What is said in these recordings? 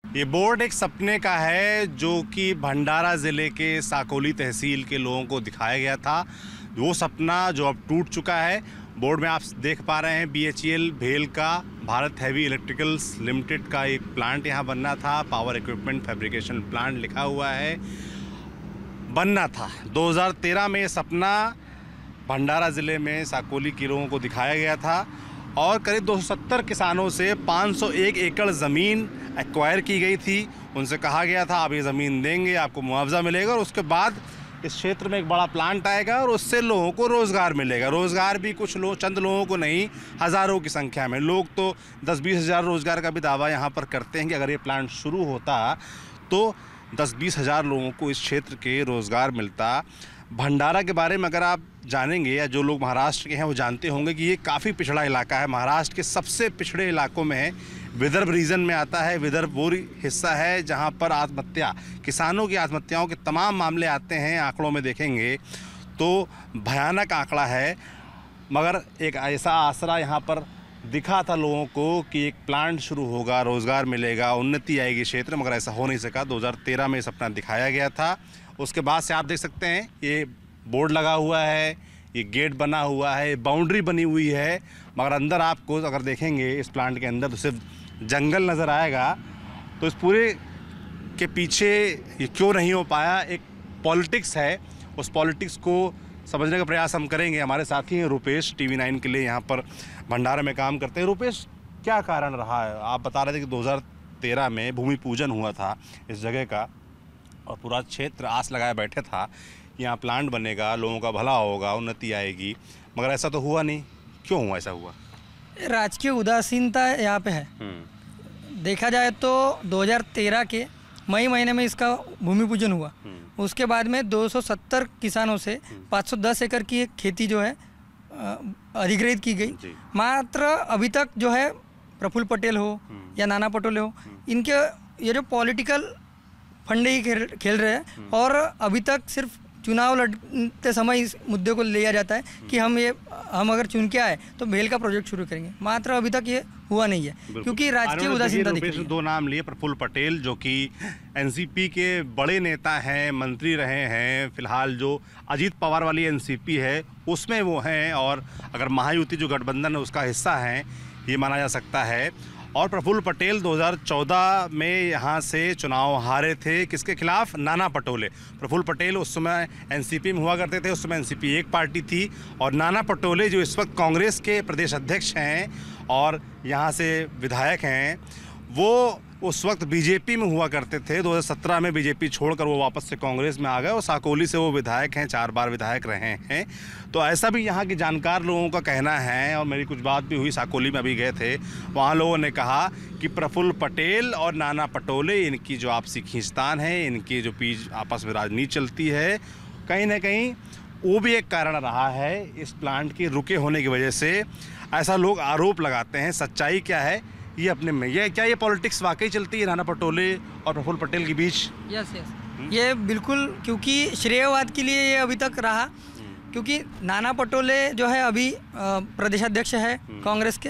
ये बोर्ड एक सपने का है जो कि भंडारा ज़िले के साकोली तहसील के लोगों को दिखाया गया था। वो सपना जो अब टूट चुका है। बोर्ड में आप देख पा रहे हैं BHEL भेल का भारत हैवी इलेक्ट्रिकल्स लिमिटेड का एक प्लांट यहाँ बनना था। पावर इक्विपमेंट फैब्रिकेशन प्लांट लिखा हुआ है, बनना था। 2013 में ये सपना भंडारा ज़िले में साकोली के लोगों को दिखाया गया था और करीब 270 किसानों से 501 एकड़ ज़मीन एक्वायर की गई थी। उनसे कहा गया था आप ये ज़मीन देंगे, आपको मुआवजा मिलेगा और उसके बाद इस क्षेत्र में एक बड़ा प्लांट आएगा और उससे लोगों को रोज़गार मिलेगा। रोज़गार भी कुछ लोग, चंद लोगों को नहीं, हज़ारों की संख्या में। लोग तो 10-20 हज़ार रोज़गार का भी दावा यहाँ पर करते हैं कि अगर ये प्लांट शुरू होता तो 10-20 हज़ार लोगों को इस क्षेत्र के रोज़गार मिलता। भंडारा के बारे में अगर आप जानेंगे या जो लोग महाराष्ट्र के हैं वो जानते होंगे कि ये काफ़ी पिछड़ा इलाका है। महाराष्ट्र के सबसे पिछड़े इलाकों में है, विदर्भ रीजन में आता है। विदर्भ वो हिस्सा है जहाँ पर आत्महत्या, किसानों की आत्महत्याओं के तमाम मामले आते हैं। आंकड़ों में देखेंगे तो भयानक आंकड़ा है, मगर एक ऐसा आसरा यहाँ पर दिखा था लोगों को कि एक प्लांट शुरू होगा, रोज़गार मिलेगा, उन्नति आएगी क्षेत्र, मगर ऐसा हो नहीं सका। 2013 में सपना दिखाया गया था। उसके बाद से आप देख सकते हैं ये बोर्ड लगा हुआ है, ये गेट बना हुआ है, बाउंड्री बनी हुई है, मगर अंदर आपको अगर देखेंगे इस प्लांट के अंदर तो सिर्फ जंगल नज़र आएगा। तो इस पूरे के पीछे ये क्यों नहीं हो पाया, एक पॉलिटिक्स है। उस पॉलिटिक्स को समझने का प्रयास हम करेंगे। हमारे साथी हैं रुपेश, TV9 के लिए यहाँ पर भंडारा में काम करते हैं। रुपेश, क्या कारण रहा है? आप बता रहे थे कि 2013 में भूमि पूजन हुआ था इस जगह का और पूरा क्षेत्र आस लगाए बैठे था यहाँ प्लांट बनेगा, लोगों का भला होगा, उन्नति आएगी, मगर ऐसा तो हुआ नहीं। क्यों हुआ, ऐसा हुआ? राजकीय उदासीनता यहाँ पे है। देखा जाए तो 2013 के मई महीने में इसका भूमि पूजन हुआ। उसके बाद में 270 किसानों से 510 एकड़ की एक खेती जो है अधिग्रहित की गई। मात्र अभी तक जो है प्रफुल्ल पटेल हो या नाना पटोले हो, इनके ये जो पॉलिटिकल फंडे ही खेल रहे हैं और अभी तक सिर्फ चुनाव लड़ते समय इस मुद्दे को लिया जाता है कि हम अगर चुन के आए तो भेल का प्रोजेक्ट शुरू करेंगे। मात्र अभी तक ये हुआ नहीं है क्योंकि राजकीय उदासीनता दिख रही है। दो नाम लिए, प्रफुल्ल पटेल जो कि NCP के बड़े नेता हैं, मंत्री रहे हैं, फिलहाल जो अजीत पवार वाली NCP है उसमें वो हैं, और अगर महायुति जो गठबंधन है उसका हिस्सा हैं, ये माना जा सकता है। और प्रफुल्ल पटेल 2014 में यहाँ से चुनाव हारे थे। किसके खिलाफ? नाना पटोले। प्रफुल्ल पटेल उस समय NCP में हुआ करते थे, उस समय NCP एक पार्टी थी, और नाना पटोले जो इस वक्त कांग्रेस के प्रदेश अध्यक्ष हैं और यहाँ से विधायक हैं, वो उस वक्त BJP में हुआ करते थे। 2017 में BJP छोड़कर वो वापस से कांग्रेस में आ गए और साकोली से वो विधायक हैं, 4 बार विधायक रहे हैं। तो ऐसा भी यहाँ के जानकार लोगों का कहना है, और मेरी कुछ बात भी हुई, साकोली में अभी गए थे, वहाँ लोगों ने कहा कि प्रफुल्ल पटेल और नाना पटोले, इनकी जो आपसी खींचतान है, इनकी जो आपस में राजनीति चलती है, कहीं ना कहीं वो भी एक कारण रहा है इस प्लांट के रुके होने की वजह से। ऐसा लोग आरोप लगाते हैं। सच्चाई क्या है ये अपने में, ये क्या ये पॉलिटिक्स वाकई चलती है नाना पटोले और प्रफुल्ल पटेल के बीच? यस, ये बिल्कुल, क्योंकि श्रेयवाद के लिए ये अभी तक रहा, क्योंकि नाना पटोले जो है अभी प्रदेशाध्यक्ष है कांग्रेस के,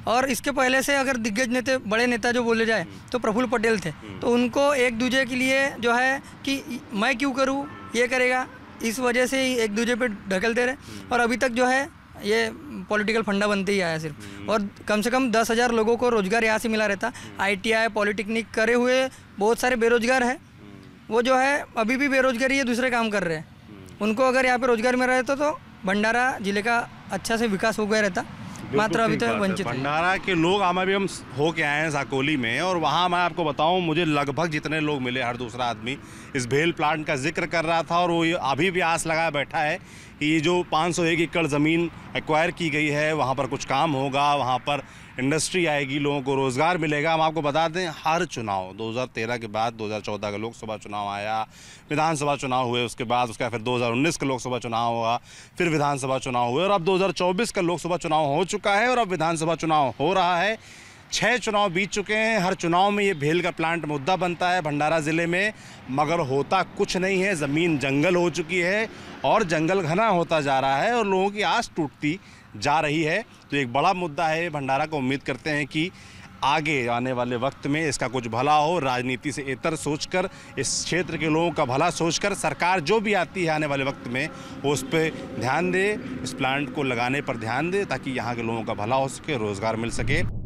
और इसके पहले से अगर दिग्गज नेता, बड़े नेता जो बोले जाए तो प्रफुल्ल पटेल थे। तो उनको एक दूसरे के लिए जो है कि मैं क्यों करूँ, ये करेगा, इस वजह से ही एक दूसरे पे ढकेलते रहे, और अभी तक जो है ये पॉलिटिकल फंडा बनते ही आया सिर्फ। और कम से कम 10,000 लोगों को रोजगार यहाँ से मिला रहता। ITI पॉलिटेक्निक करे हुए बहुत सारे बेरोजगार हैं, वो जो है अभी भी बेरोजगारी है, दूसरे काम कर रहे हैं। उनको अगर यहाँ पे रोजगार मिल रहा तो भंडारा जिले का अच्छा से विकास हो गया रहता, मात्र अभी तक वंचित है। भंडारा के लोग भी हम हो के आए हैं साकोली में, और वहाँ मैं आपको बताऊँ, मुझे लगभग जितने लोग मिले, हर दूसरा आदमी इस भेल प्लांट का जिक्र कर रहा था, और वो अभी भी आस लगाया बैठा है कि ये जो 501 एकड़ ज़मीन एक्वायर की गई है, वहाँ पर कुछ काम होगा, वहाँ पर इंडस्ट्री आएगी, लोगों को रोज़गार मिलेगा। हम आपको बता दें, हर चुनाव 2013 के बाद 2014 का लोकसभा चुनाव आया, विधानसभा चुनाव हुए, उसके बाद उसका फिर 2019 का लोकसभा चुनाव हुआ, फिर विधानसभा चुनाव हुए, और अब 2024 का लोकसभा चुनाव हो चुका है और अब विधानसभा चुनाव हो रहा है। 6 चुनाव बीत चुके हैं। हर चुनाव में ये भेल का प्लांट मुद्दा बनता है भंडारा ज़िले में, मगर होता कुछ नहीं है। ज़मीन जंगल हो चुकी है और जंगल घना होता जा रहा है और लोगों की आस टूटती जा रही है। तो एक बड़ा मुद्दा है भंडारा को। उम्मीद करते हैं कि आगे आने वाले वक्त में इसका कुछ भला हो, राजनीति से इतर सोचकर, इस क्षेत्र के लोगों का भला सोचकर सरकार जो भी आती है आने वाले वक्त में वो उस पर ध्यान दे, इस प्लांट को लगाने पर ध्यान दे ताकि यहाँ के लोगों का भला हो सके, रोज़गार मिल सके।